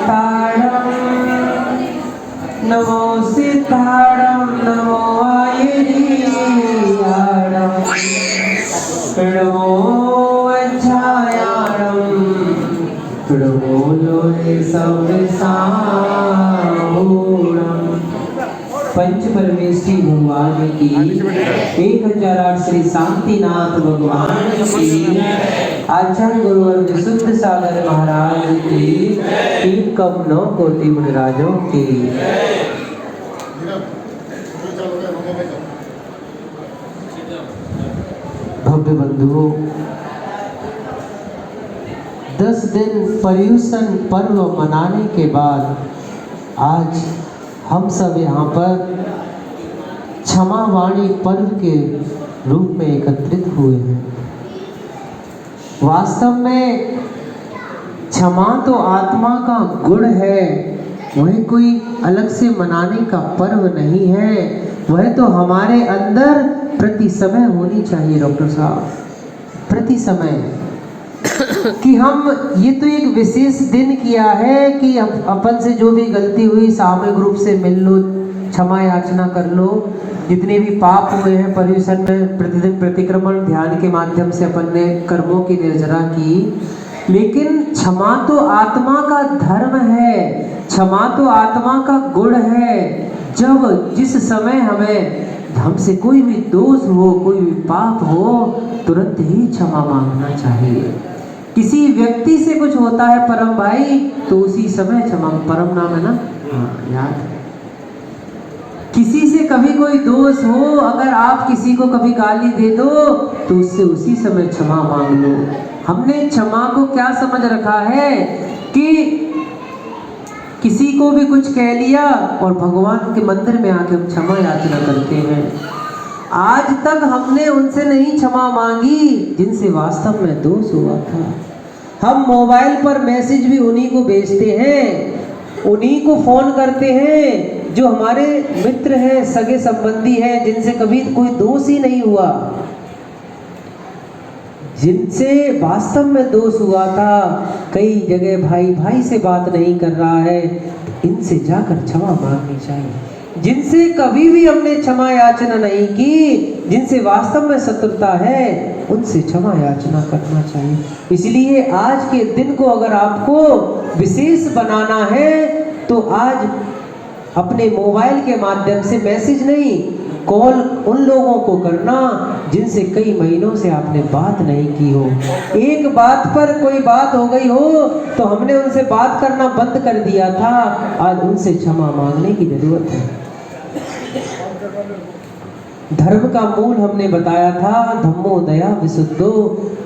वाताडं नमो सिद्धाडं नमो आयुर्याडं नमो वज्रायाडं नमो लोहे सौरसाहूणं। पंच परमेष्ठी भगवान की 1008 श्री शांतिनाथ भगवान की आचार्य गुरुवर विशुद्ध सागर महाराज की 3 कप 9 कोटि मुनिराजों की। भव्य बंधुओं, 10 दिन पर्युषण पर्व मनाने के बाद आज हम सब यहाँ पर क्षमा वाणी पर्व के रूप में एकत्रित हुए हैं। वास्तव में क्षमा तो आत्मा का गुण है, वह कोई अलग से मनाने का पर्व नहीं है। वह तो हमारे अंदर प्रति समय होनी चाहिए डॉक्टर साहब, प्रति समय कि हम ये तो एक विशेष दिन किया है कि अपन से जो भी गलती हुई सामूहिक रूप से मिल लो, क्षमा याचना कर लो। जितने भी पाप हुए हैं पर्युषण में प्रतिदिन प्रतिक्रमण ध्यान के माध्यम से अपन ने कर्मों की निर्जरा की। लेकिन क्षमा तो आत्मा का धर्म है, क्षमा तो आत्मा का गुण है। जब जिस समय हमें हमसे कोई भी दोष हो, कोई भी पाप हो, तुरंत ही क्षमा मांगना चाहिए। किसी व्यक्ति से कुछ होता है परम भाई तो उसी समय क्षमा, परम नाम है ना, याद है। किसी से कभी कोई दोष हो, अगर आप किसी को कभी गाली दे दो तो उससे उसी समय क्षमा मांग लो। हमने क्षमा को क्या समझ रखा है कि किसी को भी कुछ कह लिया और भगवान के मंदिर में आके हम क्षमा याचना करते हैं। आज तक हमने उनसे नहीं क्षमा मांगी जिनसे वास्तव में दोष हुआ था। हम मोबाइल पर मैसेज भी उन्हीं को भेजते हैं, उन्हीं को फोन करते हैं जो हमारे मित्र हैं, सगे संबंधी हैं, जिनसे कभी कोई दोष ही नहीं हुआ, जिनसे वास्तव में दोष हुआ था। कई जगह भाई भाई से बात नहीं कर रहा है, इनसे जाकर क्षमा मांगनी चाहिए। जिनसे कभी भी हमने क्षमा याचना नहीं की, जिनसे वास्तव में शत्रुता है, उनसे क्षमा याचना करना चाहिए। इसलिए आज के दिन को अगर आपको विशेष बनाना है तो आज अपने मोबाइल के माध्यम से मैसेज नहीं, कॉल उन लोगों को करना जिनसे कई महीनों से आपने बात नहीं की हो। एक बात पर कोई बात हो गई हो तो हमने उनसे बात करना बंद कर दिया था, आज उनसे क्षमा मांगने की जरूरत है। धर्म का मूल हमने बताया था, धम्मो दया विशुद्धो।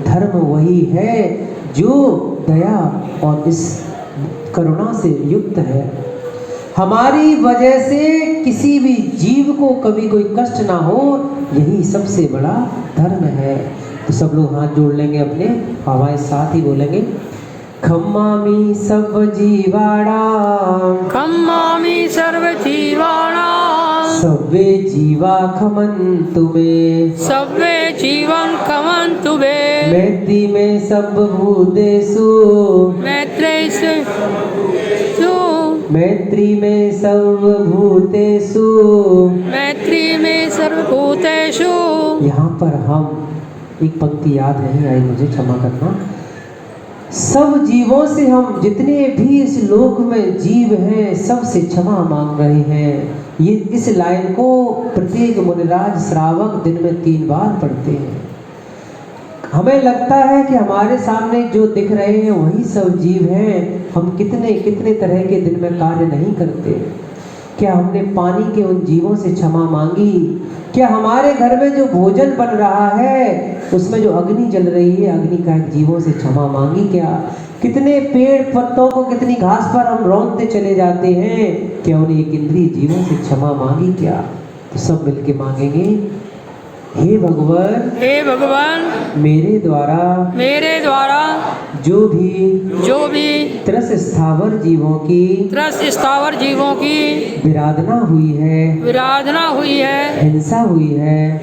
धर्म वही है जो दया और इस करुणा से युक्त है। हमारी वजह से किसी भी जीव को कभी कोई कष्ट ना हो, यही सबसे बड़ा धर्म है। तो सब लोग हाथ जोड़ लेंगे अपने, हमारे साथ ही बोलेंगे, खम्मामि सर्व जीवाणां, खम्मामि सर्व जीवाणां, सर्वे जीवा खमन्तु मे, सर्वे जीवन खमन्तु मे, मैत्री में सर्वभूतेषु, मैत्रेषु मैत्री में सर्वभूतेषु, मैत्री में सर्वभूतेषु। यहाँ पर हम एक पंक्ति याद नहीं आई, मुझे क्षमा करना। सब जीवों से, हम जितने भी इस लोक में जीव हैं, सबसे क्षमा मांग रहे हैं। ये इस लाइन को प्रत्येक मुनिराज श्रावक दिन में 3 बार पढ़ते हैं। हमें लगता है कि हमारे सामने जो दिख रहे हैं वही सब जीव हैं। हम कितने कितने तरह के दिन में कार्य नहीं करते। क्या हमने पानी के उन जीवों से क्षमा मांगी? क्या हमारे घर में जो भोजन बन रहा है उसमें जो अग्नि जल रही है, अग्नि का जीवों से क्षमा मांगी क्या? कितने पेड़ पत्तों को, कितनी घास पर हम रौंदते चले जाते हैं, क्या उन्हें एक इंद्रिय जीवों से क्षमा मांगी क्या? तो सब मिलके मांगेंगे, हे भगवान, हे भगवान, मेरे द्वारा जो भी त्रस स्थावर जीवों की स्थावर जीवों की विराधना हुई है, हिंसा हुई है,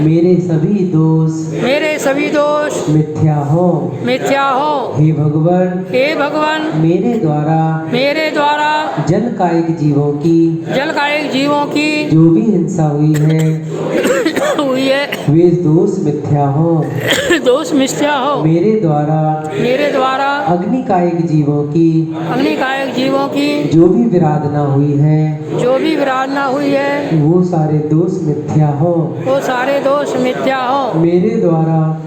मेरे सभी दोष मिथ्या हो। हे भगवान, मेरे द्वारा जल कायिक जीवों की जो भी हिंसा हुई है वे दोष मिथ्या हो। मेरे द्वारा अग्नि कायिक जीवों की जो भी विराधना हुई है वो सारे दोष मिथ्या हो। मेरे द्वारा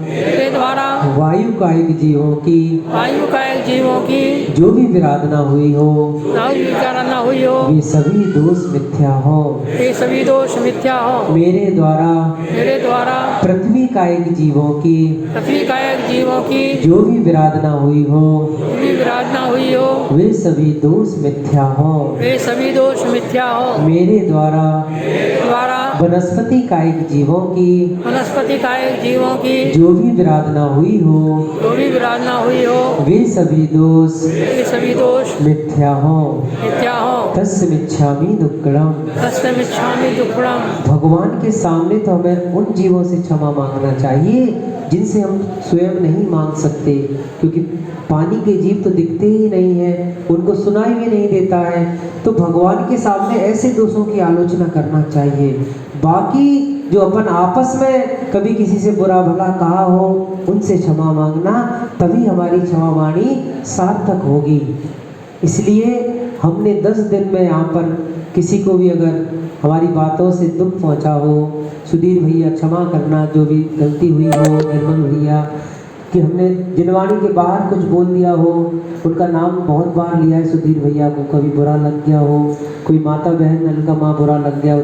वायु कायिक जीवों की जो भी विराधना हुई हो वे सभी दोष मिथ्या हो। मेरे द्वारा पृथ्वी कायिक जीवों की जो भी विराधना हुई हो वे सभी दोष मिथ्या हो। मेरे द्वारा वनस्पति कायिक जीवों की जो भी विराधना हुई हो वे सभी दोष मिथ्या हो। तस्य मिच्छामि दुक्कडम। भगवान के सामने तो हमें उन जीवों से क्षमा मांगना चाहिए जिनसे हम स्वयं नहीं मांग सकते, क्योंकि पानी के जीव तो दिखते ही नहीं है, उनको सुनाई भी नहीं देता है। तो भगवान के सामने ऐसे दोषों की आलोचना करना चाहिए। बाकी जो अपन आपस में कभी किसी से बुरा भला कहा हो उनसे क्षमा मांगना, तभी हमारी क्षमा वाणी सार्थक होगी। इसलिए हमने 10 दिन में यहाँ पर किसी को भी अगर हमारी बातों से दुख पहुँचा हो, सुधीर भैया क्षमा करना, जो भी गलती हुई हो, निर्मल भैया कि हमने जिनवाणी के बाहर कुछ बोल दिया हो, उनका नाम बहुत बार लिया है सुधीर भैया को, कभी बुरा लग गया हो, कोई माता बहन अलका माँ बुरा लग गया हो।